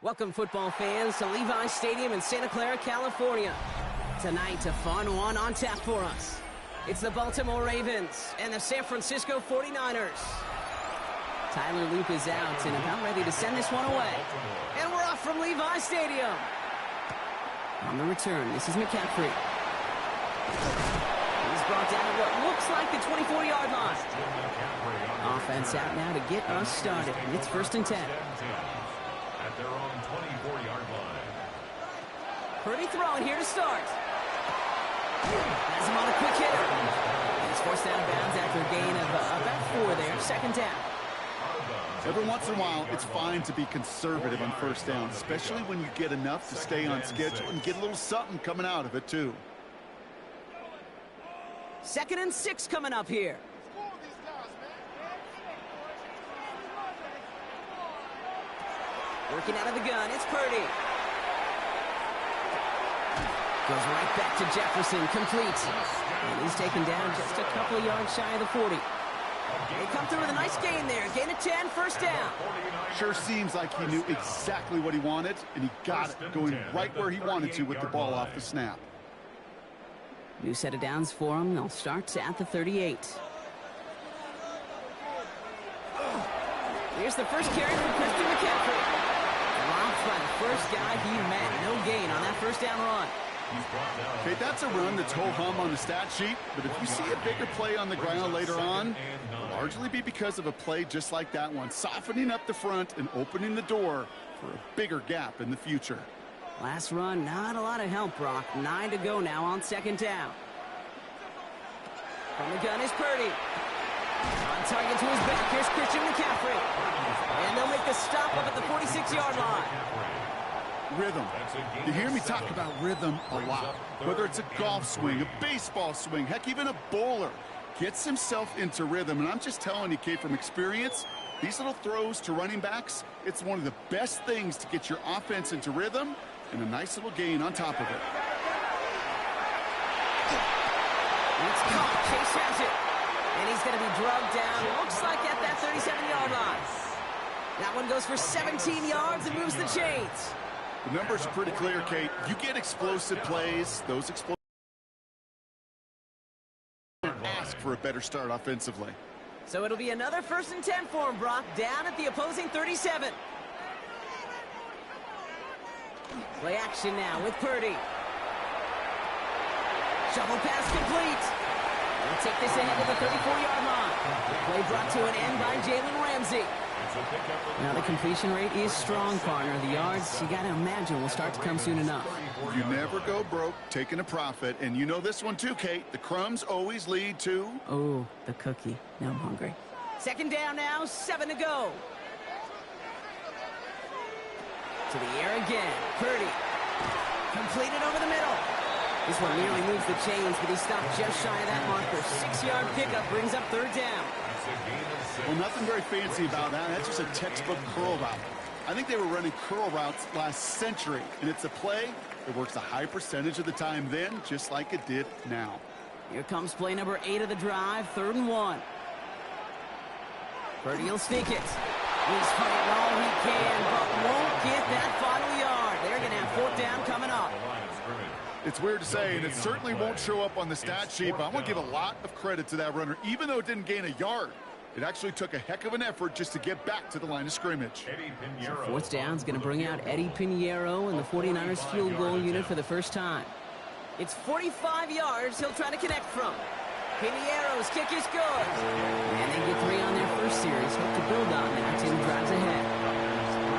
Welcome, football fans, to Levi Stadium in Santa Clara, California. Tonight, a fun one on tap for us. It's the Baltimore Ravens and the San Francisco 49ers. Tyler Loop is out and about ready to send this one away. And we're off from Levi Stadium. On the return, this is McCaffrey. He's brought down at what looks like the 24-yard line. Offense out now to get us started. It's 1st and 10. At their own 24-yard line. Purdy throwing here to start. Has him on a quick hitter. He's forced out of bounds after a gain of about 4 there. 2nd down. Every once in a while, it's fine to be conservative on 1st down, especially when you get enough to stay on schedule and get a little something coming out of it, too. 2nd and 6 coming up here. Working out of the gun, it's Purdy. Goes right back to Jefferson, complete. And he's taken down just a couple of yards shy of the 40. They come through with a nice gain there. Gain of 10, 1st down. Sure seems like he knew exactly what he wanted, and he got it, going right where he wanted to with the ball off the snap. New set of downs for him. They'll start at the 38. Here's the first carry for Christian McCaffrey. Dropped by the first guy he met. No gain on that 1st down run. Okay, that's a run that's ho-hum on the stat sheet, but if you see a bigger play on the ground later on, it'll largely be because of a play just like that one, softening up the front and opening the door for a bigger gap in the future. Last run, not a lot of help, Brock. 9 to go now on 2nd down. From the gun is Purdy. On target to his back, here's Christian McCaffrey. And they'll make the stop up at the 46-yard line. Rhythm. You hear me talk about rhythm a lot. Whether it's a golf swing, a baseball swing, heck, even a bowler gets himself into rhythm. And I'm just telling you, Kate, from experience, these little throws to running backs, it's one of the best things to get your offense into rhythm and a nice little gain on top of it. It's caught. Chase has it. And he's going to be drugged down. Looks like at that 37-yard line. That one goes for 17 yards and moves the chains. The numbers are pretty clear, Kate. You get explosive plays, those explosive ask for a better start offensively. So it'll be another 1st and 10 for him, Brock, down at the opposing 37. Play action now with Purdy. Shovel pass complete. They'll take this ahead to the 34-yard line. Play brought to an end by Jalen Ramsey. Now the completion rate is strong, partner. The yards, you got to imagine, will start to come soon enough. You never go broke taking a profit. And you know this one too, Kate. The crumbs always lead to... Oh, the cookie. Now I'm hungry. 2nd down now, 7 to go. To the air again. Purdy. Completed over the middle. This one nearly moves the chains, but he stopped just shy of that marker. 6-yard pickup brings up 3rd down. Well, nothing very fancy about that. That's just a textbook curl route. I think they were running curl routes last century, and it's a play that works a high percentage of the time then, just like it did now. Here comes play number 8 of the drive, 3rd and 1. Purdy will sneak it. He's fighting all he can, but won't get that final yard. They're going to have 4th down coming up. It's weird to say, and it certainly won't show up on the stat sheet, but I want to give a lot of credit to that runner. Even though it didn't gain a yard, it actually took a heck of an effort just to get back to the line of scrimmage. So 4th down is going to bring out Eddie Pinheiro and the 49ers field goal unit for the first time. It's 45 yards he'll try to connect from. Pinheiro's kick is good. And they get 3 on their first series. Hope to build on that. Tim drives ahead.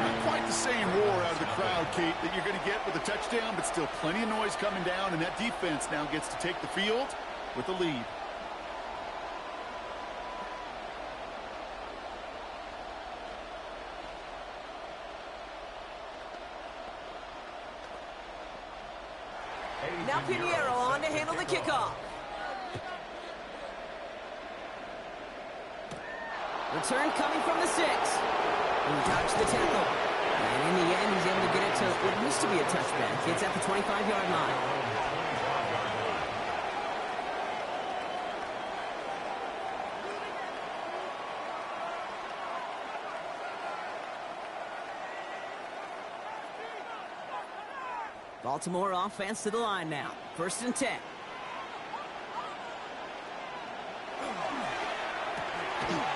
Not quite the same roar out of the crowd, Kate, that you're going to get with a touchdown, but still plenty of noise coming down, and that defense now gets to take the field with the lead. Now Pinheiro on to handle the kickoff. Return coming from the 6. He dodged the tackle. And in the end, he's able to get it to what used to be a touchback. It's at the 25-yard line. Baltimore offense to the line now. 1st and 10.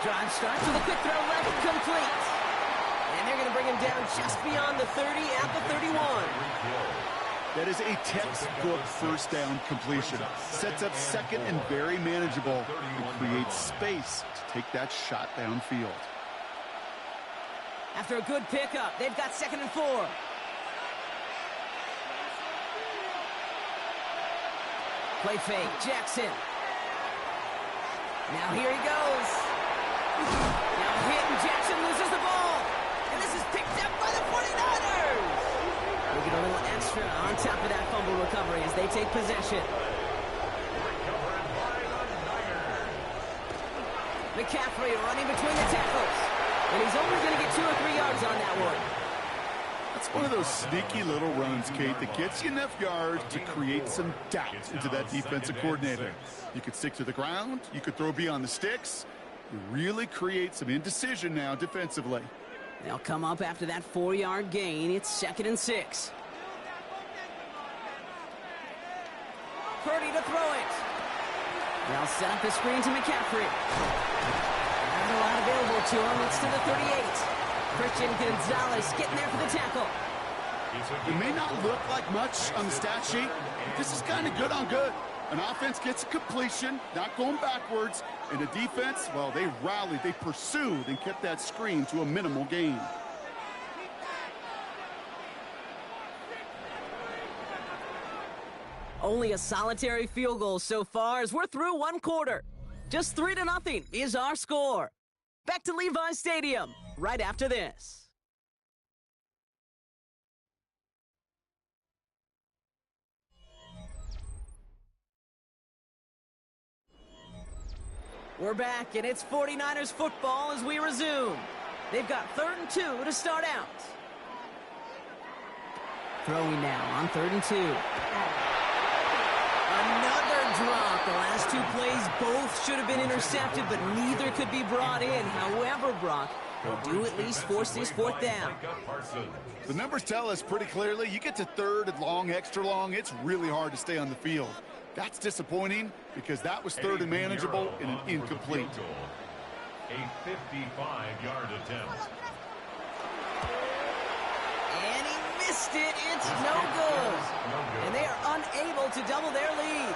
Drive starts with a quick throw left, complete. And they're going to bring him down just beyond the 30 at the 31. That is a textbook first down completion. Sets up second and very manageable and creates space to take that shot downfield. After a good pickup, they've got 2nd and 4. Play fake, Jackson. Now here he goes. Now hit, and Jackson loses the ball. And this is picked up by the 49ers. They get a little extra on top of that fumble recovery as they take possession. McCaffrey running between the tackles. And he's only going to get 2 or 3 yards on that one. That's one of those sneaky little runs, Kate, that gets you enough yards to create some doubt into that defensive coordinator. You could stick to the ground. You could throw beyond the sticks. You really create some indecision now defensively. They'll come up after that 4-yard gain. It's 2nd and 6. Purdy to throw it. They'll set up the screen to McCaffrey. Not a lot available to him. It's to the 38. Christian Gonzalez getting there for the tackle. It may not look like much on the stat sheet, but this is kind of good on good. An offense gets a completion, not going backwards, and the defense, well, they rallied, they pursued, and kept that screen to a minimal gain. Only a solitary field goal so far as we're through 1 quarter. Just 3-0 is our score. Back to Levi Stadium right after this. We're back, and it's 49ers football as we resume. They've got 3rd and 2 to start out. Throwing now on 3rd and 2. Another drop. The last 2 plays both should have been intercepted, but neither could be brought in. However, Brock, they'll do at least force this 4th down. The numbers tell us pretty clearly, you get to 3rd and long, extra long, it's really hard to stay on the field. That's disappointing because that was 3rd and manageable and an incomplete. A 55-yard attempt. And he missed it. It's no good. And they are unable to double their lead.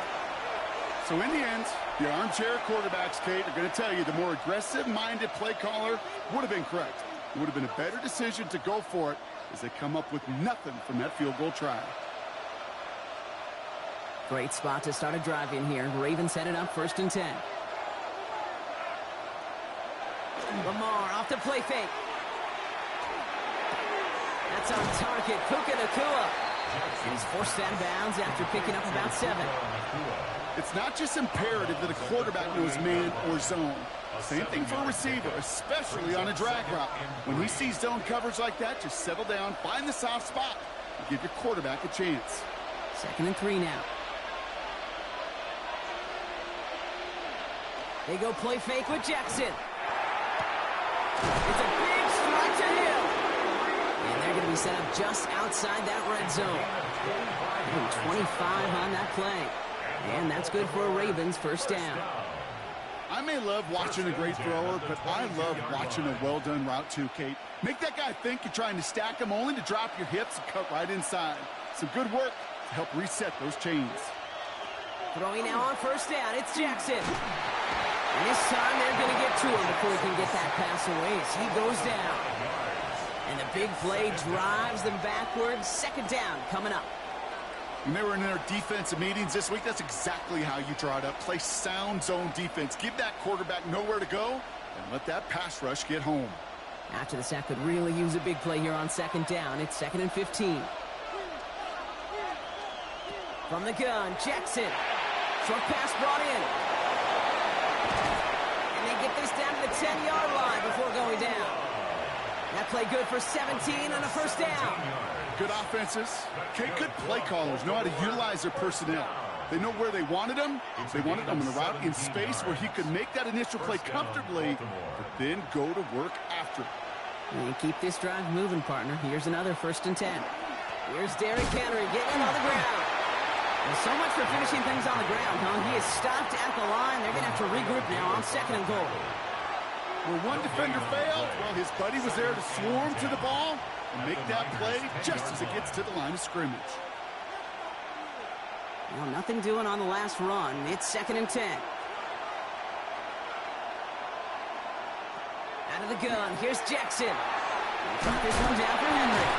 So in the end, the armchair quarterbacks, Kate, are going to tell you the more aggressive-minded play caller would have been correct. It would have been a better decision to go for it as they come up with nothing from that field goal try. Great spot to start a drive in here. Ravens headed up 1st and 10. Lamar off the play fake. That's on target. Puka Nacua. And he's forced out of bounds after picking up about 7. It's not just imperative that a quarterback knows man or zone. Same thing for a receiver, especially on a drag route. When he sees zone coverage like that, just settle down, find the soft spot, and give your quarterback a chance. 2nd and 3 now. They go play fake with Jackson. It's a big strike to him. And they're going to be set up just outside that red zone. 25 on that play. And that's good for a Ravens 1st down. I may love watching a great thrower, but I love watching a well-done route too, Kate. Make that guy think you're trying to stack him only to drop your hips and cut right inside. Some good work to help reset those chains. Throwing now on 1st down, it's Jackson. And this time they're going to get to him before he can get that pass away as he goes down. And the big play drives them backwards. 2nd down coming up. When they were in their defensive meetings this week, that's exactly how you draw it up. Play sound zone defense. Give that quarterback nowhere to go and let that pass rush get home. After the sack could really use a big play here on 2nd down. It's 2nd and 15. From the gun, Jackson. Short pass brought in. And they get this down to the 10-yard line before going down. That play good for 17 and a 1st down. Good offenses. Good play callers know how to utilize their personnel. They know where they wanted them. They wanted them in a route in space where he could make that initial play comfortably, but then go to work after it. And keep this drive moving, partner. Here's another 1st and 10. Here's Derrick Henry getting it on the ground. Well, so much for finishing things on the ground, huh? He is stopped at the line. They're going to have to regroup now on 2nd and goal. Well, one defender failed. Well, his buddy was there to swarm to the ball and make that play just as it gets to the line of scrimmage. Well, nothing doing on the last run. It's 2nd and 10. Out of the gun, here's Jackson. Drop this one down for Henry.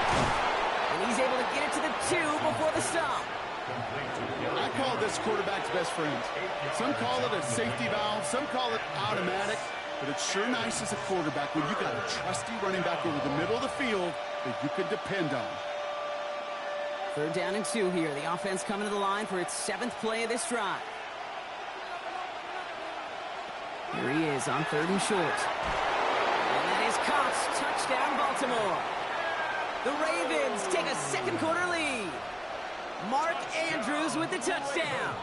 And he's able to get it to the 2 before the stop. I call this quarterback's best friend. Some call it a safety valve, some call it automatic, but it's sure nice as a quarterback when you got a trusty running back over the middle of the field that you can depend on. 3rd down and 2 here. The offense coming to the line for its 7th play of this drive. Here he is on 3rd and short. And that is caught. Touchdown, Baltimore. The Ravens take a 2nd quarter lead. Mark Andrews with the touchdown.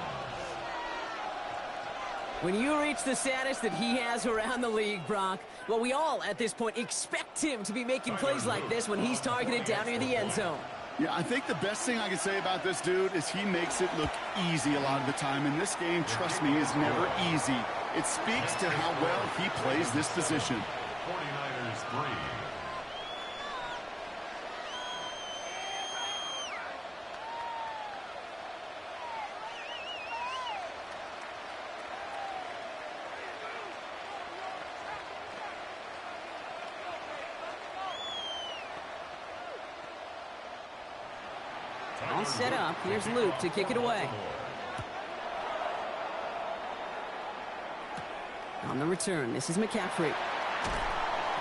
When you reach the status that he has around the league, Brock, well, we all at this point expect him to be making plays like this when he's targeted down near the end zone. Yeah, I think the best thing I can say about this dude is he makes it look easy a lot of the time. And this game, trust me, is never easy. It speaks to how well he plays this position. 49ers 3. All set up. Here's Luke to kick it away. On the return, this is McCaffrey.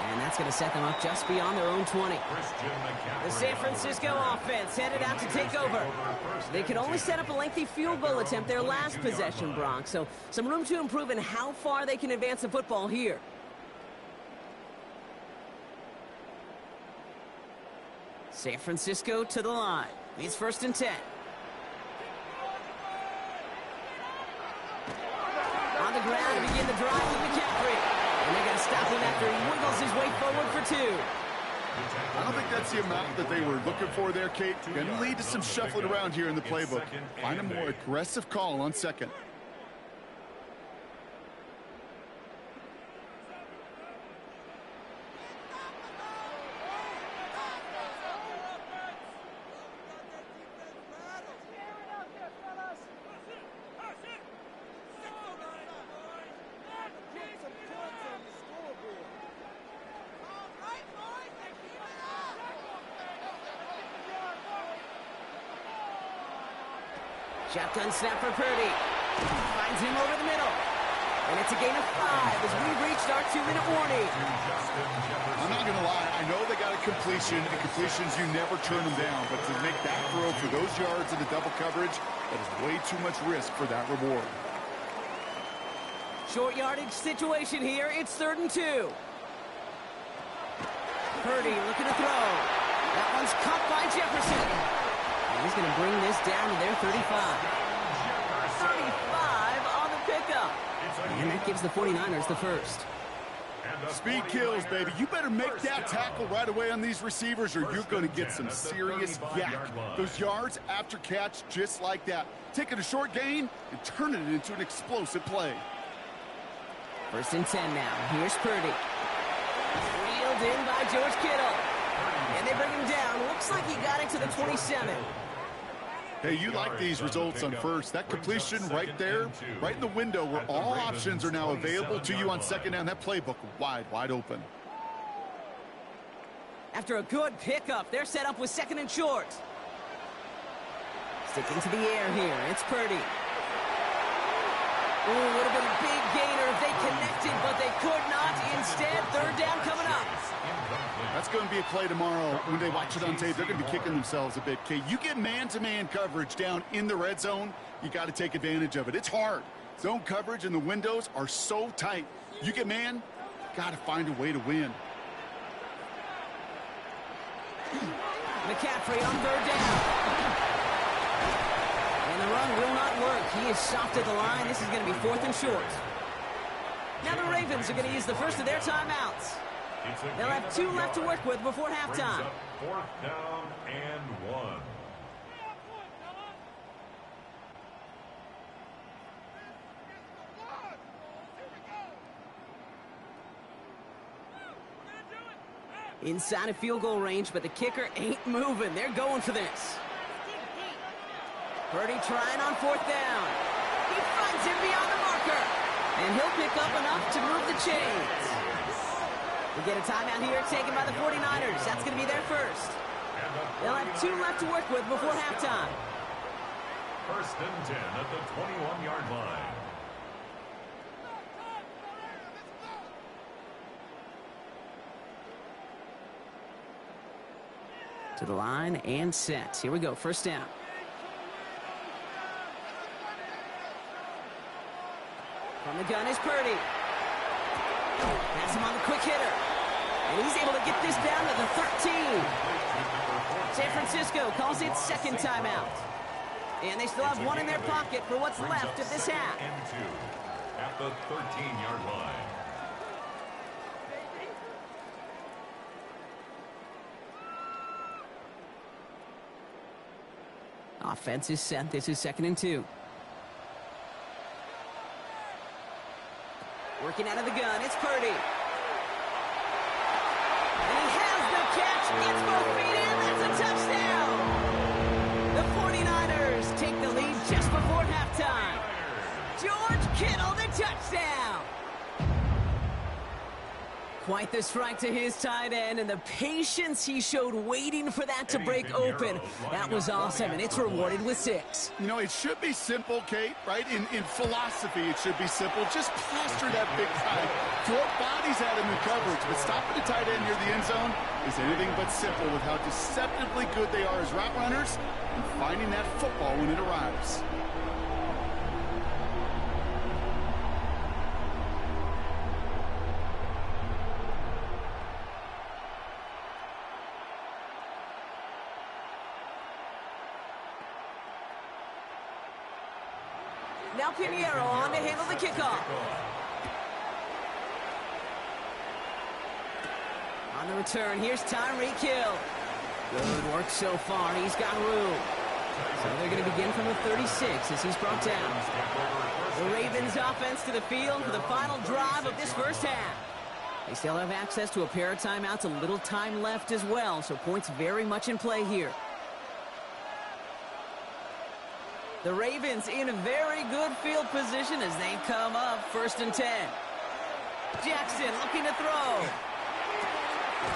And that's going to set them up just beyond their own 20. The San Francisco offense headed out to take over. They could only set up a lengthy field goal attempt their last possession, Bronx. So some room to improve in how far they can advance the football here. San Francisco to the line. It's 1st and 10. On the ground to begin the drive with McCaffrey. And they're going to stop him after he wiggles his way forward for 2. I don't think that's the amount that they were looking for there, Kate. Going to lead to some shuffling around here in the playbook. Find a more aggressive call on 2nd. Shotgun snap for Purdy. Finds him over the middle. And it's a gain of 5 as we reached our 2-minute warning. I'm not going to lie. I know they got a completion, and completions, you never turn them down. But to make that throw for those yards in the double coverage, that is way too much risk for that reward. Short yardage situation here. It's 3rd and 2. Purdy looking to throw. That one's caught by Jefferson. He's going to bring this down to their 35. 35 on the pickup. And that gives the 49ers the first. Speed kills, baby. You better make that tackle right away on these receivers or you're going to get some serious yak. Those yards after catch just like that. Taking a short gain and turning it into an explosive play. 1st and 10 now. Here's Purdy. Reeled in by George Kittle. And they bring him down. Looks like he got it to the 27. Hey, you like these results on 1st. That completion right there, right in the window where all options are now available to you on 2nd down. That playbook wide open. After a good pickup, they're set up with 2nd and short. Sticking to the air here. It's Purdy. Ooh, would have been a big gainer if they connected, but they could not. Instead, 3rd down coming up. That's going to be a play tomorrow. When they watch it on tape, they're going to be kicking themselves a bit. Okay, you get man-to-man coverage down in the red zone, you got to take advantage of it. It's hard. Zone coverage and the windows are so tight. You get man, got to find a way to win. McCaffrey on 3rd down. And the run will not work. He is soft at the line. This is going to be 4th and short. Now the Ravens are going to use the first of their timeouts. They'll have 2 left to work with before halftime. 4th down and 1. Inside of field goal range, but the kicker ain't moving. They're going for this. Purdy trying on 4th down. He finds him beyond the marker. And he'll pick up enough to move the chains. We get a timeout here taken by the 49ers. That's going to be their first. They'll have 2 left to work with before halftime. 1st and 10 at the 21-yard line. To the line and set. Here we go. 1st down. From the gun is Purdy. That's him on the quick hitter. And he's able to get this down to the 13. San Francisco calls it 2nd timeout. And they still have 1 in their pocket for what's left of this half. And 2 at the 13-yard line. Offense is set. This is 2nd and 2. Working out of the gun, it's Purdy. And he has the catch, gets both feet in, that's a touchdown! The 49ers take the lead just before halftime. George Kittle, the touchdown! Quite the strike to his tight end, and the patience he showed waiting for that to break open. That was awesome, and it's rewarded with 6. You know, it should be simple, Kate, right? In philosophy, it should be simple. Just plaster that big guy. Throw bodies at him in coverage, but stopping the tight end near the end zone is anything but simple with how deceptively good they are as route runners and finding that football when it arrives. Now Pinheiro on to handle the kickoff. On the return, here's Tyreek Hill. Good work so far. He's got room. So they're going to begin from the 36 as he's brought down. The Ravens offense to the field for the final drive of this first half. They still have access to a pair of timeouts, a little time left as well, so points very much in play here. The Ravens in a very good field position as they come up 1st and 10. Jackson looking to throw.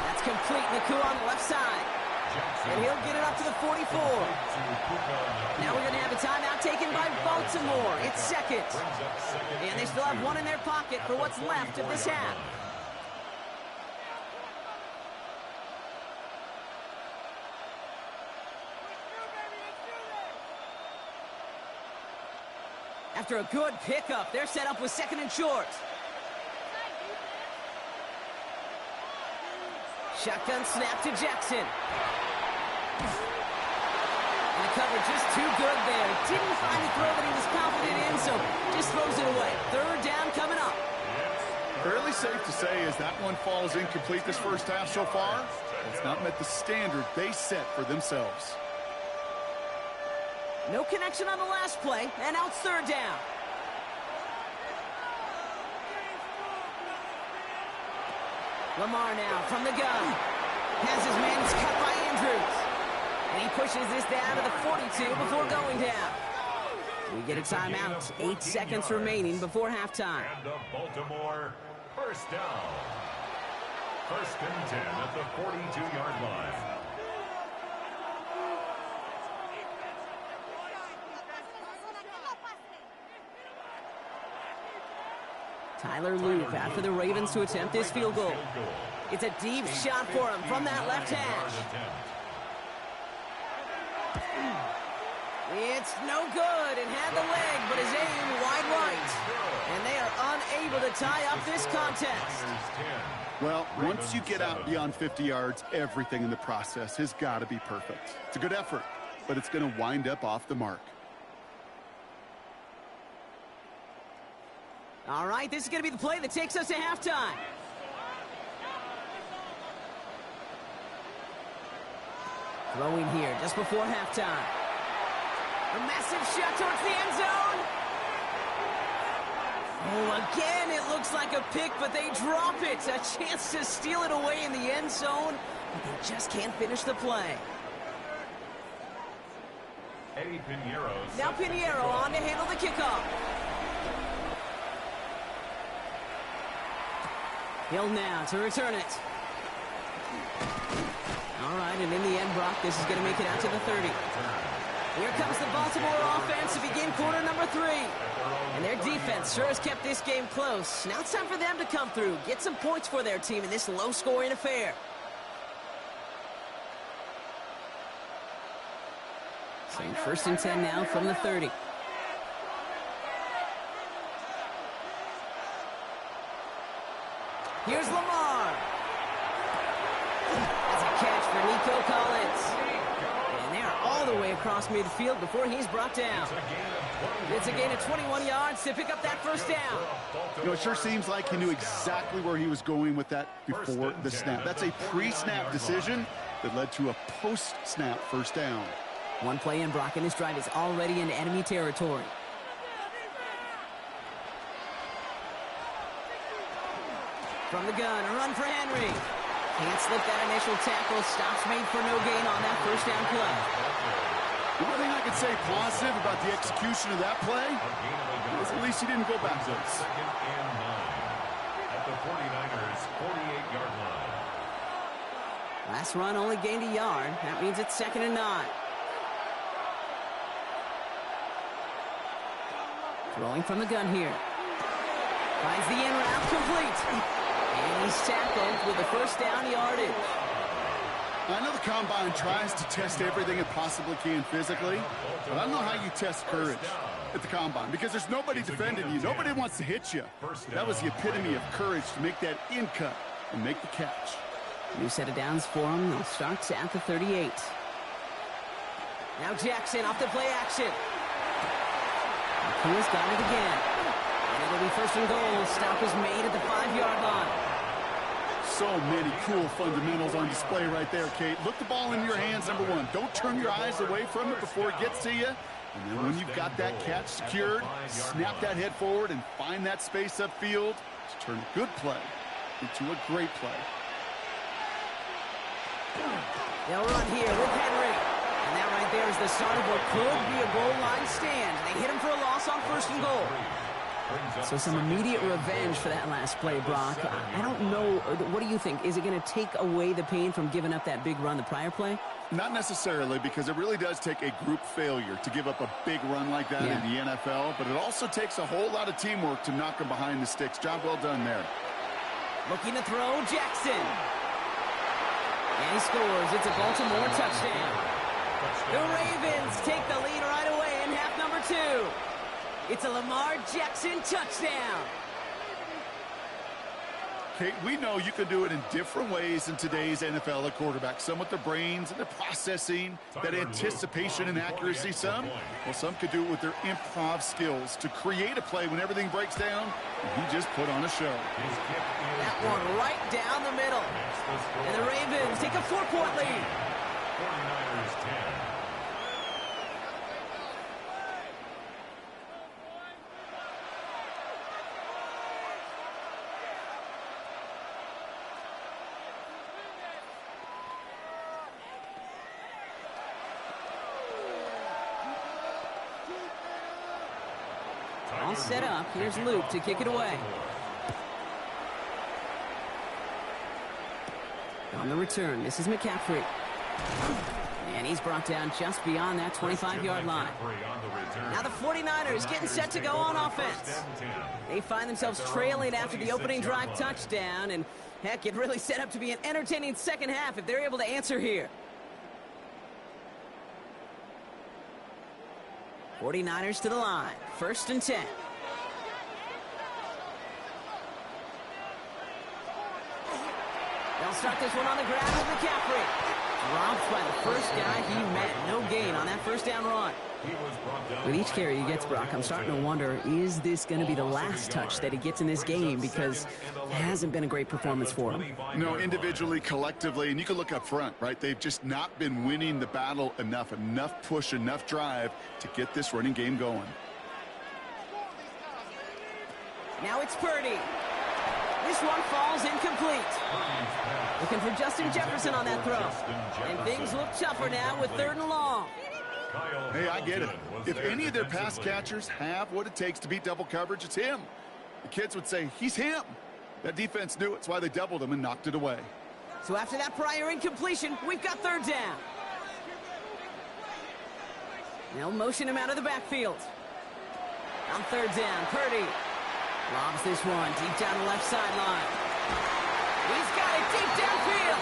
That's complete. Nacua on the left side. And he'll get it up to the 44. Now we're going to have a timeout taken by Baltimore. It's 2nd. And they still have 1 in their pocket for what's left of this half. After a good pickup, they're set up with 2nd and short. Shotgun snap to Jackson. And the coverage just too good there. Didn't find the throw that he was confident in, so just throws it away. 3rd down coming up. Fairly safe to say as that one falls incomplete this first half so far, it's not met the standard they set for themselves. No connection on the last play, and now it's 3rd down. Lamar now from the gun. Has his man cut by Andrews. And he pushes this down to the 42 before going down. We get a timeout. 8 seconds remaining before halftime. And the Baltimore 1st down. 1st and 10 at the 42-yard line. Tyler Loop after the Ravens to attempt this field goal. It's a deep shot for him from that left hash. It's no good. It had the leg, but his aim wide right. And they are unable to tie up this contest. Well, once you get out beyond 50 yards, everything in the process has got to be perfect. It's a good effort, but it's going to wind up off the mark. All right, this is going to be the play that takes us to halftime. Throwing here just before halftime. A massive shot towards the end zone. Oh, again, it looks like a pick, but they drop it. A chance to steal it away in the end zone, but they just can't finish the play. Eddie Pinheiro. Now Pinheiro on to handle the kickoff. Hill now to return it. All right, and in the end, Brock, this is going to make it out to the 30. Here comes the Baltimore offense to begin quarter number 3. And their defense sure has kept this game close. Now it's time for them to come through, get some points for their team in this low-scoring affair. So first and 10 now from the 30. Here's Lamar. That's a catch for Nico Collins. And they're all the way across midfield before he's brought down. It's a gain of 21 yards to pick up that first down. You know, it sure seems like he knew exactly where he was going with that before the snap. That's a pre-snap decision that led to a post-snap first down. One play in, Brock, and this drive is already into enemy territory. From the gun, a run for Henry. Can't slip that initial tackle. Stops made for no gain on that first down play. The one thing I can say positive about the execution of that play is at least he didn't go backwards. Second and 9 at the 49ers' 48-yard line. Last run only gained a yard. That means it's second and 9. Throwing from the gun here. Finds the in route complete. And he's tackled with the first down yardage. I know the Combine tries to test everything it possibly can physically, but I don't know how you test courage at the Combine because there's nobody defending you. Nobody wants to hit you. That was the epitome of courage to make that in cut and make the catch. New set of downs for him. They'll start at the 38. Now Jackson off the play action. He's got it again. And it'll be first and goal. Stop is made at the 5-yard line. So many cool fundamentals on display right there, Kate. Look the ball in your hands, number one. Don't turn your eyes away from it before it gets to you. And then when you've got that catch secured, snap that head forward and find that space upfield to turn a good play into a great play. They'll run here with Henry. And that right there is the start of what could be a goal line stand. They hit him for a loss on first and goal. So some immediate revenge for that last play, Brock. I don't know. What do you think? Is it going to take away the pain from giving up that big run the prior play? Not necessarily, because it really does take a group failure to give up a big run like that in the NFL. But it also takes a whole lot of teamwork to knock them behind the sticks. Job well done there. Looking to throw, Jackson. And he scores. It's a Baltimore touchdown. The Ravens take the lead right away in half number 2. It's a Lamar Jackson touchdown. Kate, we know you can do it in different ways in today's NFL at quarterback. Some with their brains and their processing, that anticipation and accuracy. Some could do it with their improv skills to create a play when everything breaks down. And he just put on a show. That one right down the middle. And the Ravens take a 4-point lead. 49ers 10. All set up. Here's Luke to kick it away. On the return, this is McCaffrey. And he's brought down just beyond that 25-yard line. Now the 49ers getting set to go on offense. They find themselves trailing after the opening drive touchdown. And heck, it really set up to be an entertaining second half if they're able to answer here. 49ers to the line. First and 10. They'll start this one on the ground with McCaffrey. Dropped by the first guy he met. No gain on that first down run. With each carry he gets, Brock, I'm starting to wonder, is this going to be the last touch that he gets in this game? Because it hasn't been a great performance for him. No, individually, collectively, and you can look up front, right? They've just not been winning the battle enough push, enough drive to get this running game going. Now it's Purdy. This one falls incomplete. Looking for Justin Jefferson on that throw. And things look tougher now with 3rd and long. Hey, I get it. If any of their pass catchers have what it takes to beat double coverage, it's him. The kids would say, he's him. That defense knew it. That's why they doubled him and knocked it away. So after that prior incompletion, we've got 3rd down. They'll motion him out of the backfield. On 3rd down, Purdy lobs this one deep down the left sideline. He's got it deep downfield.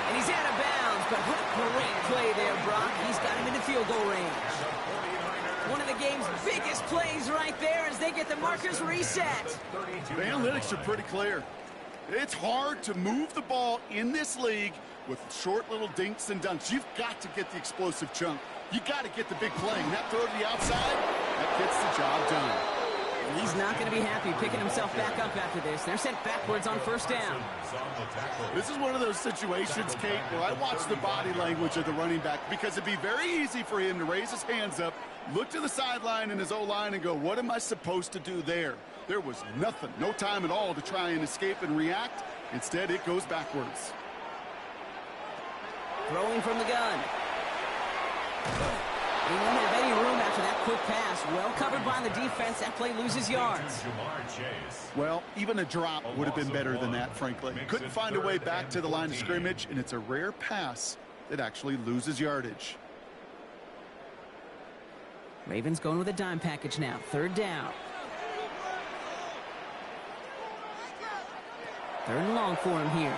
And he's out of bounds, but what a great play there, Brock. He's got him into field goal range. One of the game's biggest plays right there as they get the markers reset. The analytics are pretty clear. It's hard to move the ball in this league with short little dinks and dunks. You've got to get the explosive chunk. You got to get the big play. And that throw to the outside, that gets the job done. And he's not going to be happy picking himself back up after this. They're sent backwards on 1st down. This is one of those situations, Kate, where I watch the body language of the running back because it'd be very easy for him to raise his hands up, look to the sideline in his O-line and go, what am I supposed to do there? There was nothing, no time at all to try and escape and react. Instead, it goes backwards. Throwing from the gun. He won't have any room after that quick pass. Well covered by the defense. That play loses yards. Well, even a drop would have been better than that, frankly. Couldn't find a way back to the line of scrimmage, and it's a rare pass that actually loses yardage. Ravens going with a dime package now. 3rd down. 3rd and long for him here.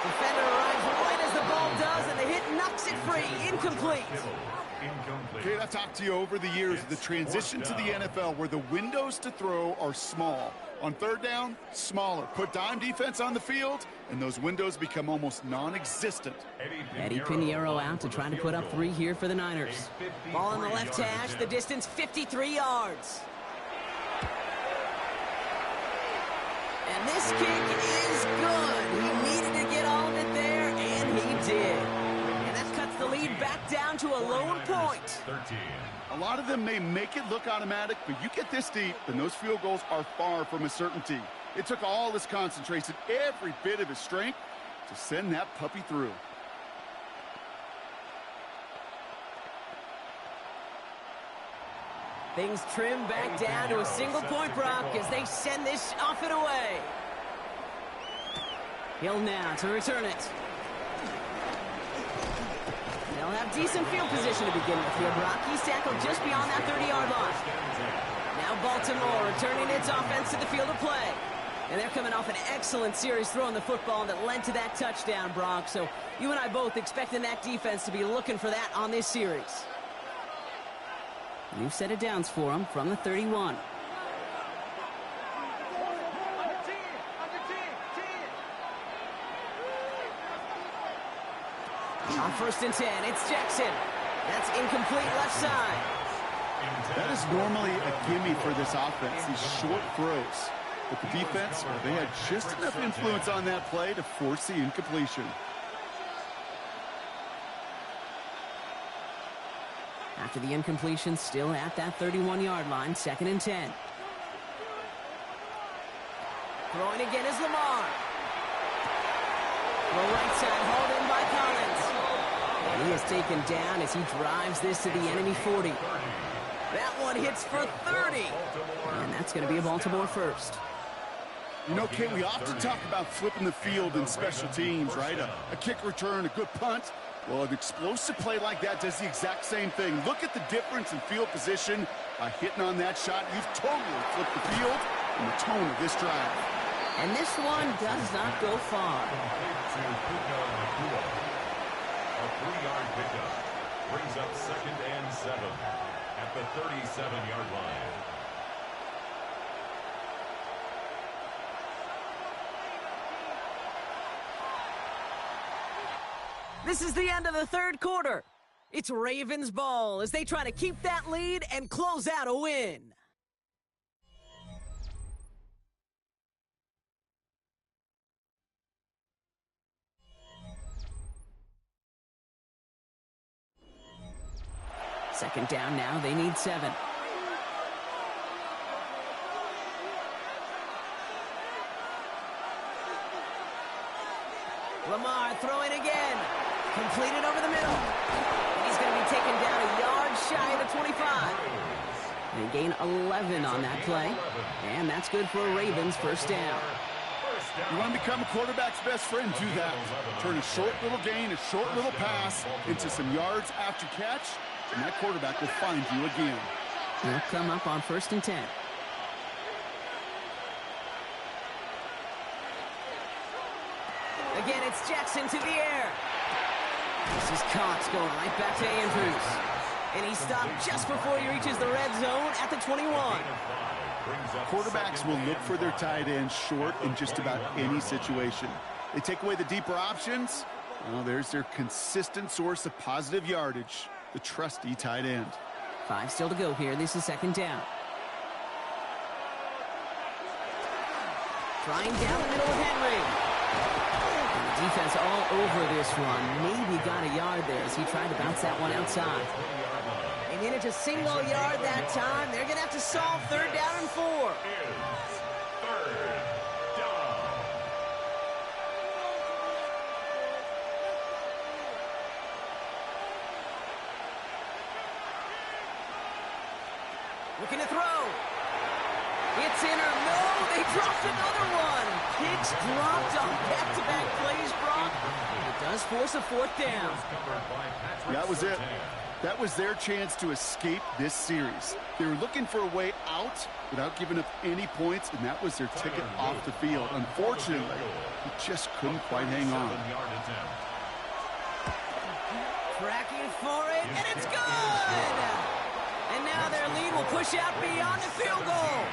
Defender arrives right as the ball does, and the hit knocks it free. Incomplete. Kate, I've talked to you over the years of the transition to the NFL where the windows to throw are small. On 3rd down, smaller. Put dime defense on the field, and those windows become almost non-existent. Eddie Pinheiro out to try to put up 3 here for the Niners. Ball on the left hash, the distance 53 yards. And this kick is good. He needed to get all of it there, and he did. And that cuts the lead back down to a lone point. A lot of them may make it look automatic, but you get this deep, and those field goals are far from a certainty. It took all his concentration, every bit of his strength, to send that puppy through. Things trim back down to a single point, Brock, as they send this off and away. Hill now to return it. They'll have decent field position to begin with here, Brock. He's tackled just beyond that 30-yard line. Now Baltimore returning its offense to the field of play. And they're coming off an excellent series throwing the football that led to that touchdown, Brock. So you and I both expecting that defense to be looking for that on this series. New set of downs for him from the 31. On 1st and 10, it's Jackson. That's incomplete left side. That is normally a gimme for this offense, these short throws. But the defense, well, they had just enough influence on that play to force the incompletion. After the incompletion, still at that 31-yard line, 2nd and 10. Throwing again is Lamar. The right side hauled in by Collins. And he is taken down as he drives this to the enemy 40. That one hits for 30. And that's going to be a Baltimore first. You know, Kate, we often talk about flipping the field in special teams, right? A kick return, a good punt. Well, an explosive play like that does the exact same thing. Look at the difference in field position by hitting on that shot. You've totally flipped the field and the tone of this drive. And this one does not go far. A 3-yard pickup brings up 2nd and 7 at the 37-yard line. This is the end of the 3rd quarter. It's Ravens ball as they try to keep that lead and close out a win. Second down now, they need 7. Lamar throwing again. Completed over the middle. He's going to be taken down a yard shy of the 25. They gain 11 on that play. And that's good for a Ravens first down. You want to become a quarterback's best friend, do that. Turn a short little gain, a short little pass into some yards after catch, and that quarterback will find you again. They'll come up on 1st and 10. Again, it's Jackson to the air. This is Cox going right back to Andrews. And he stopped just before he reaches the red zone at the 21. Quarterbacks will look for their tight ends short in just about any situation. They take away the deeper options. Well, there's their consistent source of positive yardage, the trusty tight end. 5 still to go here. This is 2nd down. Trying down the middle with Henry. And the defense all over this one. Maybe got a yard there as he tried to bounce that one outside. They managed a single yard that time. They're going to have to solve 3rd down and 4. Looking to throw. It's in or no. They dropped another one. Picks dropped on back-to-back plays, Brock. It does force a 4th down. That was it. That was their chance to escape this series. They were looking for a way out without giving up any points, and that was their ticket off the field. Unfortunately, he just couldn't quite hang on. Tracking for it, and it's good! And now their lead will push out beyond the field goal.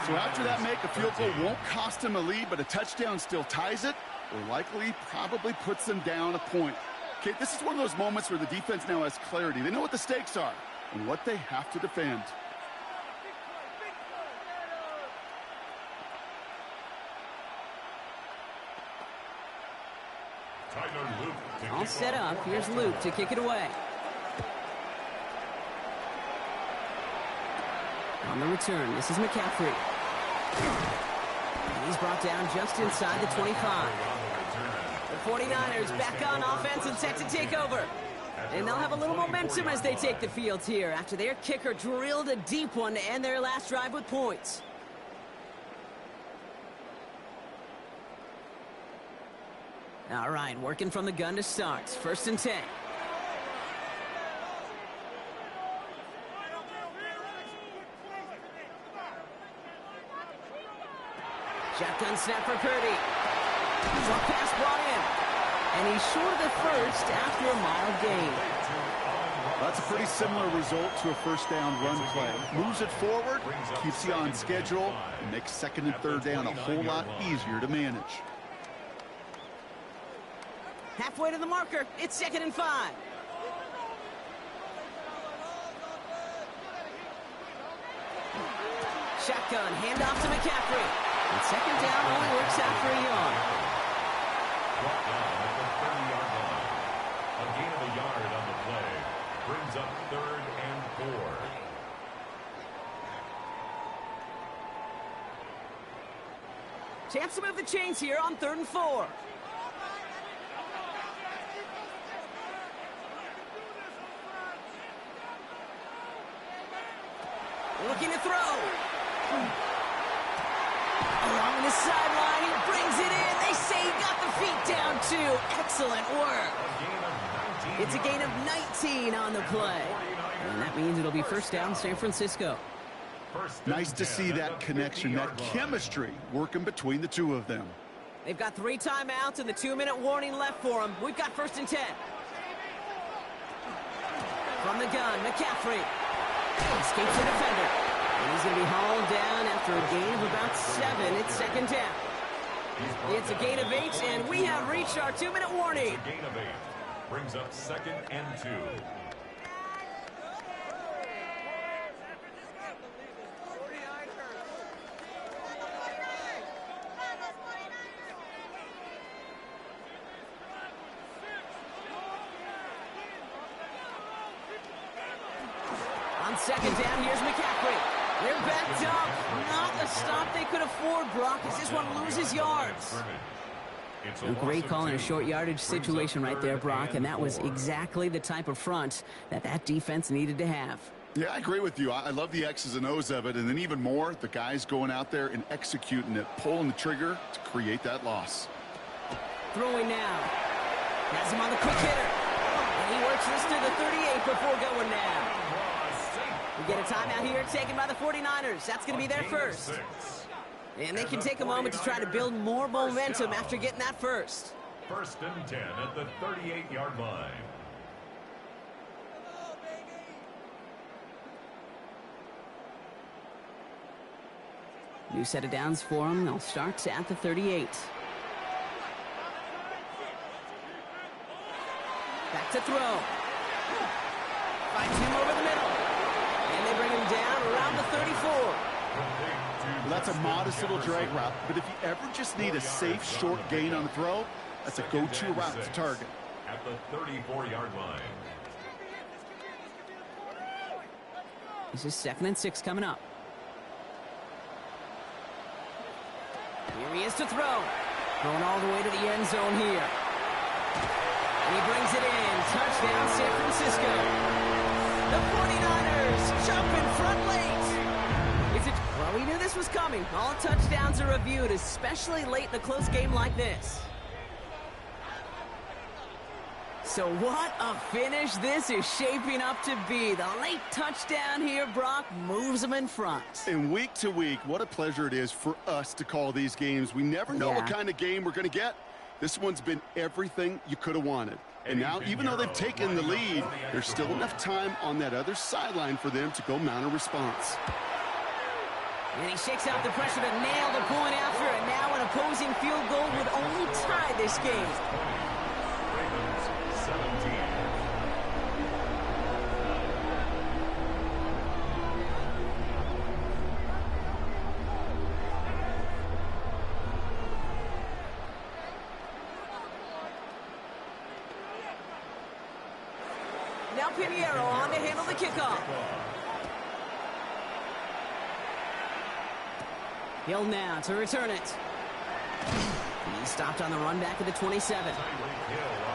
So after that make, a field goal won't cost them a lead, but a touchdown still ties it, or likely probably puts them down a point. Okay, this is one of those moments where the defense now has clarity. They know what the stakes are and what they have to defend. All set up. Here's Luke to kick it away. On the return, this is McCaffrey. And he's brought down just inside the 25. The 49ers back on offense and set to take over. And they'll have a little momentum as they take the field here after their kicker drilled a deep one to end their last drive with points. All right, working from the gun to start. 1st and 10. Shotgun snap for Purdy. Short pass brought in. And he's short of the first after a mild gain. That's a pretty similar result to a 1st down run play. Moves it forward, keeps you on schedule, and makes 2nd and 3rd down a whole lot easier to manage. Halfway to the marker, it's 2nd and 5. Shotgun, handoff to McCaffrey. And 2nd down only works out for a yard. Brought down at the 30-yard line. A gain of a yard on the play. Brings up 3rd and 4. Chance to move the chains here on 3rd and 4. Looking to throw. Along the sideline, he brings it in. They say he got the feet down, too. Excellent work. It's a gain of 19 on the play. And that means it'll be 1st down, San Francisco. Nice to see that connection, that chemistry working between the two of them. They've got 3 timeouts and the 2-minute warning left for them. We've got 1st and 10. From the gun, McCaffrey. Escapes the defender. And he's going to be hauled down after a gain of about 7. It's 2nd down. It's a gain of 8, and we have reached our 2-minute warning. It's a gain of 8. Brings up 2nd and 2. On 2nd down, here's McCaffrey. They're backed up. Not a stop they could afford, Brock, as this one loses yards. A great call in a short yardage situation right there, Brock, and that was exactly the type of front that defense needed to have. Yeah, I agree with you. I love the X's and O's of it, and then even more, the guys going out there and executing it, pulling the trigger to create that loss. Throwing now. Has him on the quick hitter. And he works this to the 38 before going down. We get a timeout here taken by the 49ers. That's going to be their first. And they can take a moment to try to build more momentum after getting that first. 1st and 10 at the 38-yard line. New set of downs for them. They'll start at the 38. Back to throw. Finds him over the middle. And they bring him down around the 34. Well, that's a modest little drag route, but if you ever just need a safe, short gain on the throw, that's a go-to route to target. At the 34-yard line. This is 2nd and 6 coming up. Here he is to throw. Going all the way to the end zone here. And he brings it in. Touchdown, San Francisco. The 49ers jump in front late. Is it? Well, we knew this was coming. All touchdowns are reviewed, especially late in a close game like this. So what a finish this is shaping up to be. The late touchdown here, Brock, moves them in front. And week to week, what a pleasure it is for us to call these games. We never know what kind of game we're going to get. This one's been everything you could have wanted. And now, even though they've taken the lead, there's still enough time on that other sideline for them to go mount a response. And he shakes out the pressure to nail the point after, and now an opposing field goal would only tie this game. Ravens 17. Now Pinheiro on to handle the kickoff. Hill now to return it. He stopped on the run back at the 27.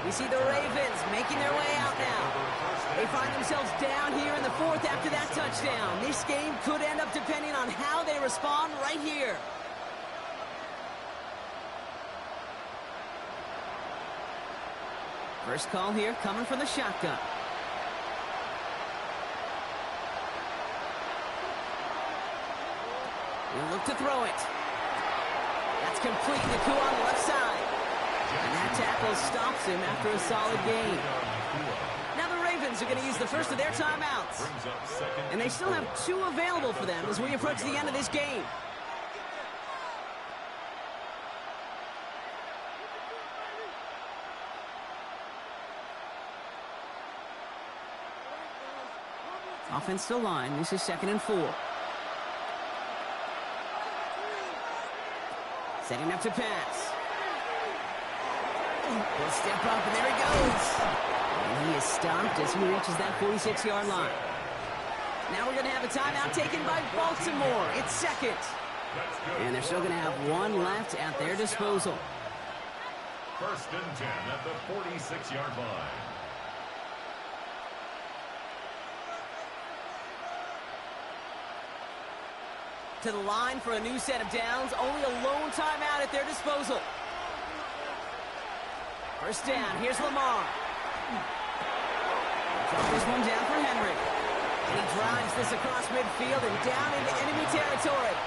We see the Ravens making their way out now. They find themselves down here in the 4th after that touchdown. This game could end up depending on how they respond right here. First call here coming from the shotgun. He'll look to throw it. That's complete. The coup on the left side. And that tackle stops him after a solid gain. Now the Ravens are going to use the first of their timeouts. And they still have 2 available for them as we approach the end of this game. Offensive line. This is 2nd and 4. Setting up to pass. He'll step up, and there he goes. And he is stopped as he reaches that 46-yard line. Now we're going to have a timeout taken by Baltimore. It's 2nd. And they're still going to have 1 left at their disposal. 1st and 10 at the 46-yard line. To the line for a new set of downs. Only a lone timeout at their disposal. First down. Here's Lamar. Drop this one down for Henry. And he drives this across midfield and down into enemy territory.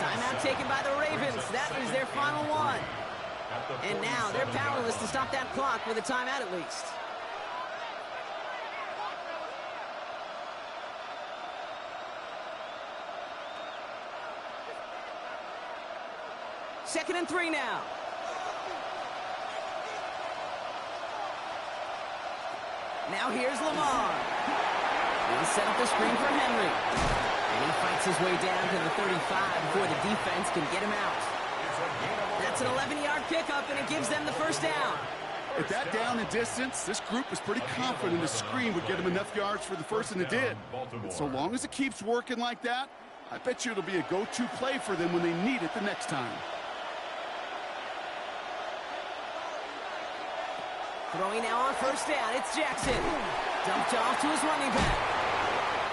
Timeout taken by the Ravens. That is their final one. And now they're powerless to stop that clock with a timeout at least. Second and 3 now. Now here's Lamar. He'll set up the screen for Henry. And he fights his way down to the 35 before the defense can get him out. That's an 11-yard pickup, and it gives them the first down. At that down and distance, this group was pretty confident the screen would get them enough yards for the first, and it did. And so long as it keeps working like that, I bet you it'll be a go-to play for them when they need it the next time. Throwing now on first down. It's Jackson. Dumped off to his running back.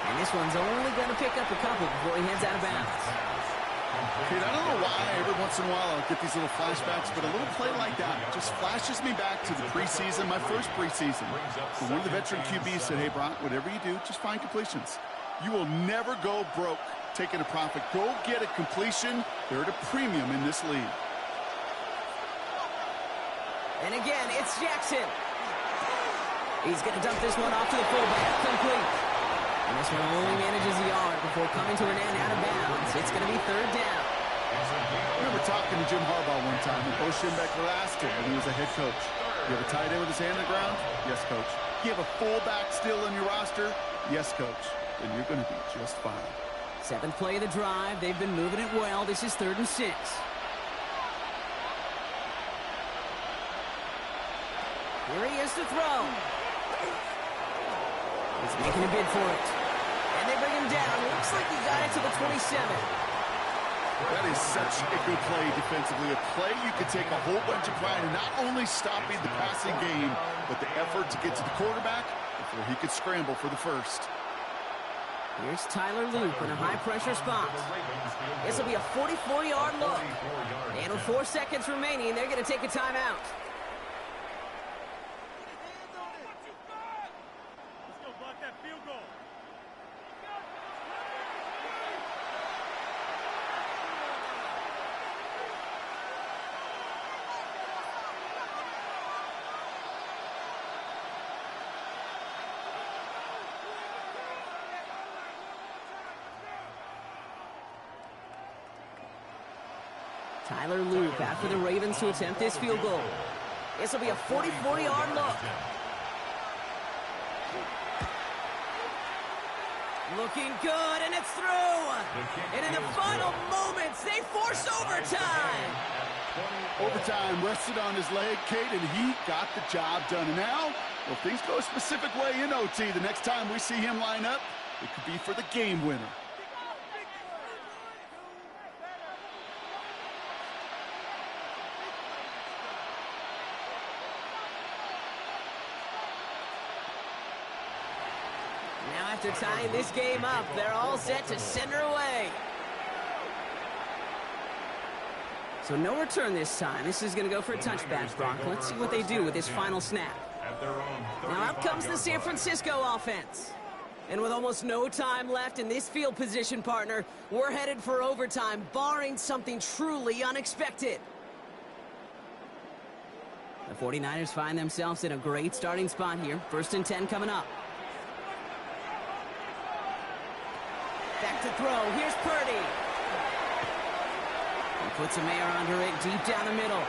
And this one's only going to pick up a couple before he heads out of bounds. Kid, I don't know why every once in a while I'll get these little flashbacks, but a little play like that just flashes me back to the preseason, my first preseason. And one of the veteran QBs said, hey, Brock, whatever you do, just find completions. You will never go broke taking a profit. Go get a completion. They're at a premium in this league. And again, it's Jackson. He's going to dump this one off to the fullback. Complete. And this one only manages a yard before coming to an end out of bounds. It's going to be third down. I remember talking to Jim Harbaugh one time, and Bo Schembechler asked him when he was a head coach, you have a tight end with his hand on the ground? Yes, coach. You have a fullback still in your roster? Yes, coach. Then you're going to be just fine. Seventh play of the drive. They've been moving it well. This is 3rd and 6. Here he is to throw. He's making a bid for it. And they bring him down. Looks like he got it to the 27. That is such a good play defensively. A play you could take a whole bunch of pride in not only stopping the passing game, but the effort to get to the quarterback before he could scramble for the first. Here's Tyler Loop in a high-pressure spot. This will be a 44-yard look. And with 4 seconds remaining, they're going to take a timeout. Tyler Loop after the Ravens to attempt this field goal. This will be a 44-yard look. Looking good, and it's through. And in the final moments, they force overtime. Overtime rested on his leg, Kate, and he got the job done. And now, well, if things go a specific way in OT, the next time we see him line up, it could be for the game winner. After tying this game up, they're all set to send her away. So no return this time. This is going to go for a touchback, Brock. Let's see what they do with this final snap. Now out comes the San Francisco offense. And with almost no time left in this field position, partner, we're headed for overtime, barring something truly unexpected. The 49ers find themselves in a great starting spot here. 1st and 10 coming up. Back to throw. Here's Purdy. He puts a Mayer under it deep down the middle.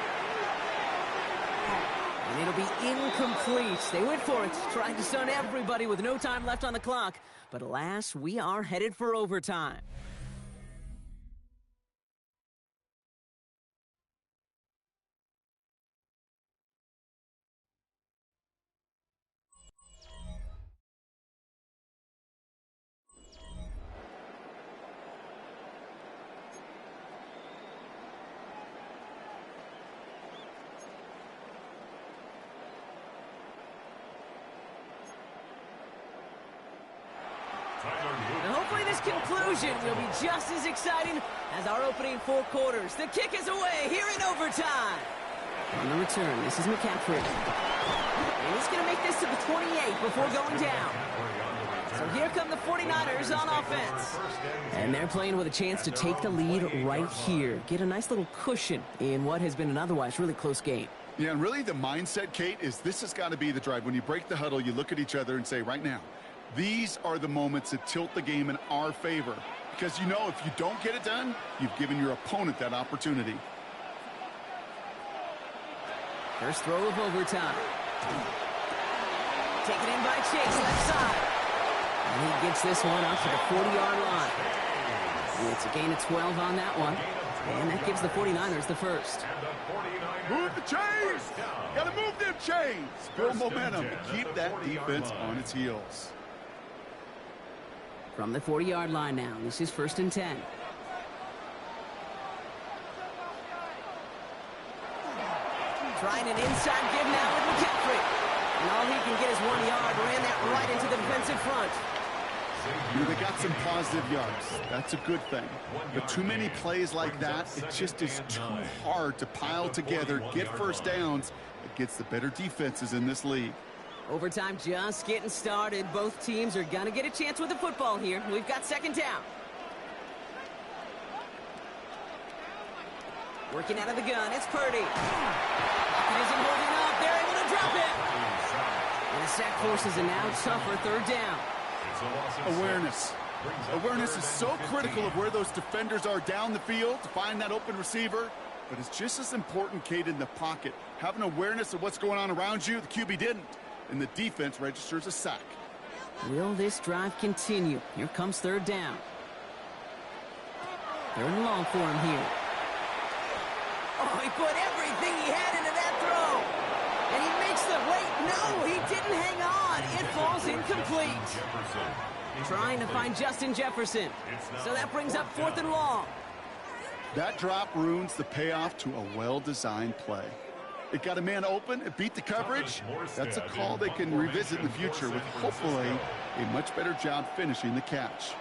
And it'll be incomplete. They went for it, trying to stun everybody with no time left on the clock. But alas, we are headed for overtime. And hopefully this conclusion will be just as exciting as our opening 4 quarters. The kick is away here in overtime. On the return, this is McCaffrey. And he's going to make this to the 28 before going down. So here come the 49ers on offense. And they're playing with a chance to take the lead right here. Get a nice little cushion in what has been an otherwise really close game. Yeah, and really the mindset, Kate, is this has got to be the drive. When you break the huddle, you look at each other and say, right now, these are the moments that tilt the game in our favor. Because you know if you don't get it done, you've given your opponent that opportunity. First throw of overtime. Taken in by Chase, left side. And he gets this one up to the 40-yard line. It's a gain of 12 on that one. And that gives the 49ers the first. Move the chains! Gotta move them chains! Build momentum to keep that defense on its heels. From the 40-yard line now, this is 1st and 10. Trying an inside give now with McCaffrey. And all he can get is 1 yard. Ran that right into the defensive front. They got some positive yards. That's a good thing. But too many plays like that, it just is too hard to pile together, get first downs against the better defenses in this league. Overtime just getting started. Both teams are going to get a chance with the football here. We've got second down. Working out of the gun, it's Purdy. It isn't holding up. They're able to drop it. And the sack forces a now tougher third down. Awareness. Awareness is so critical of where those defenders are down the field to find that open receiver. But it's just as important, Kate, in the pocket. Having awareness of what's going on around you, the QB didn't. And the defense registers a sack. Will this drive continue? Here comes third down. Third and long for him here. Oh, he put everything he had into that throw. And he makes the wait. No, he didn't hang on. It falls incomplete. Trying to find Justin Jefferson. So that brings up fourth and long. That drop ruins the payoff to a well-designed play. It got a man open, it beat the coverage. That's a call they can revisit in the future with hopefully a much better job finishing the catch.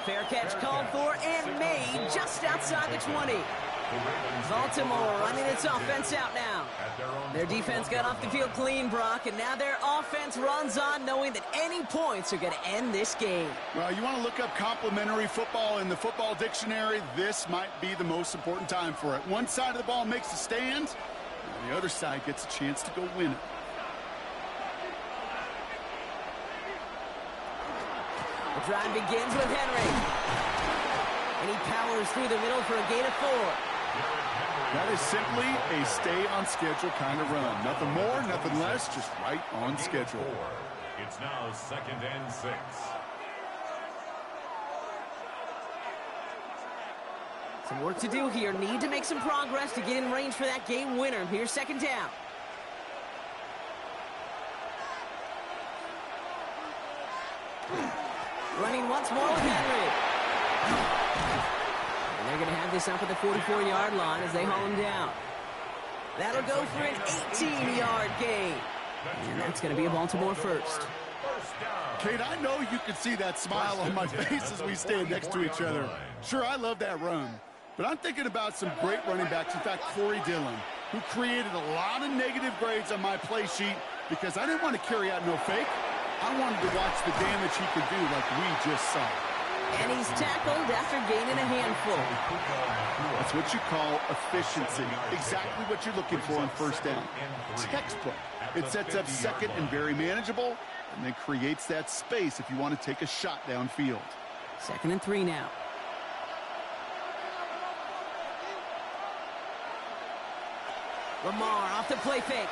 Fair catch called for and made just outside the 20. Baltimore running its offense out now. Their defense got off the field clean, Brock, and now their offense runs on knowing that any points are going to end this game. Well, you want to look up complimentary football in the football dictionary, this might be the most important time for it. One side of the ball makes a stand, and the other side gets a chance to go win it. The drive begins with Henry. And he powers through the middle for a gain of 4. That is simply a stay-on-schedule kind of run. Nothing more, nothing less, just right on schedule. It's now 2nd and 6. Some work to do here. Need to make some progress to get in range for that game winner. Here's second down. Running once more with Henry. And they're going to have this up at the 44-yard line as they haul him down. That'll go for an 18-yard gain. And that's going to be a Baltimore first. Kate, I know you can see that smile on my face as we stand next to each other. Sure, I love that run. But I'm thinking about some great running backs. In fact, Corey Dillon, who created a lot of negative grades on my play sheet because I didn't want to carry out no fake. I wanted to watch the damage he could do like we just saw. And he's tackled after gaining a handful. That's what you call efficiency. Exactly what you're looking for on first down. Textbook. It sets up second and very manageable, and then creates that space if you want to take a shot downfield. 2nd and 3 now. Lamar off the play fake.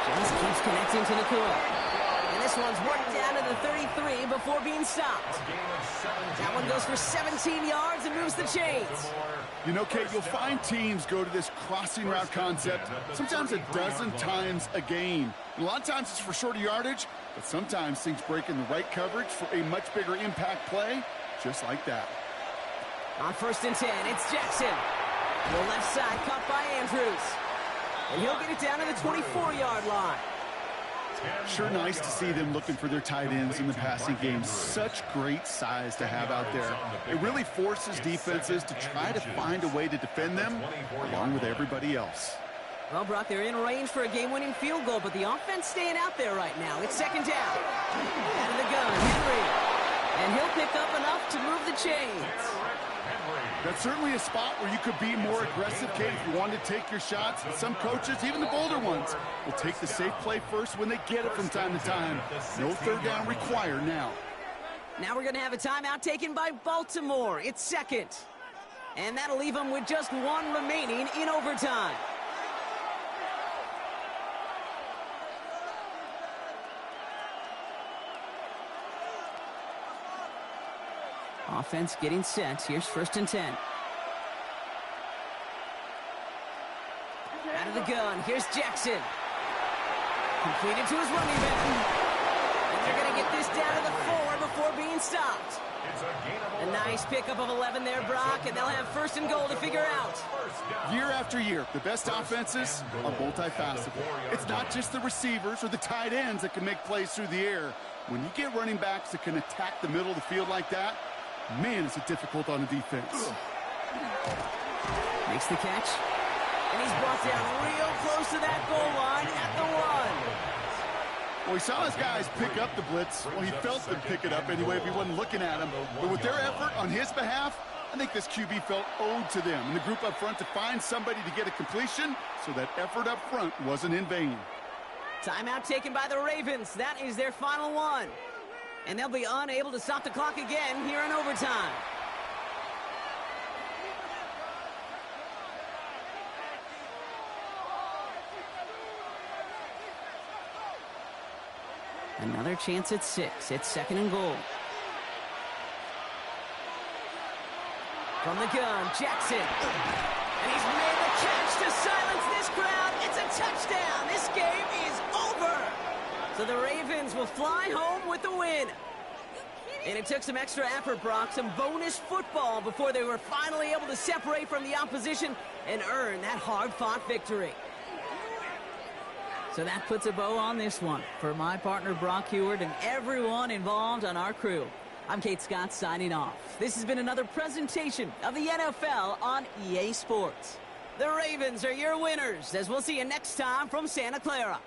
Just keeps connecting to Nakua. And this one's worked down to the 33 before being stopped. That one goes for 17 yards and moves the chains. You know, Kate, you'll find teams go to this crossing route concept sometimes a dozen times a game. And a lot of times it's for shorter yardage, but sometimes things break in the right coverage for a much bigger impact play, just like that. On 1st and 10, it's Jackson. The left side caught by Andrews. And he'll get it down to the 24-yard line. Sure nice to see them looking for their tight ends in the passing game. Such great size to have out there. It really forces defenses to try to find a way to defend them along with everybody else. Well, Brock, they're in range for a game-winning field goal, but the offense staying out there right now. It's 2nd down. Out of the gun, Henry. And he'll pick up enough to move the chains. That's certainly a spot where you could be more aggressive, Kate, if you wanted to take your shots. And some coaches, even the bolder ones, will take the safe play first when they get it from time to time. No third down required now. Now we're going to have a timeout taken by Baltimore. It's 2nd. And that'll leave them with just 1 remaining in overtime. Offense getting set. Here's 1st and 10. Out of the gun. Here's Jackson. Completed to his running back. And they're going to get this down to the 4 before being stopped. And now Nice pickup of 11 there, Brock, and they'll have first and goal to figure out. Year after year, the best offenses are multifaceted. It's not just the receivers or the tight ends that can make plays through the air. When you get running backs that can attack the middle of the field like that, man, is it difficult on the defense. Makes the catch, and he's brought down real close to that goal line at the 1. Well, he saw his guys pick up the blitz. Well, he felt them pick it up anyway if he wasn't looking at him. But with their effort on his behalf, I think this QB felt owed to them and the group up front to find somebody to get a completion, so that effort up front wasn't in vain. Timeout taken by the Ravens. That is their final one. And they'll be unable to stop the clock again here in overtime. Another chance at 6. It's second and goal. From the gun, Jackson. And he's made the catch to silence this crowd. It's a touchdown. This game is over. So the Ravens will fly home with the win. And it took some extra effort, Brock, some bonus football before they were finally able to separate from the opposition and earn that hard-fought victory. So that puts a bow on this one. For my partner, Brock Huard, and everyone involved on our crew, I'm Kate Scott signing off. This has been another presentation of the NFL on EA Sports. The Ravens are your winners, as we'll see you next time from Santa Clara.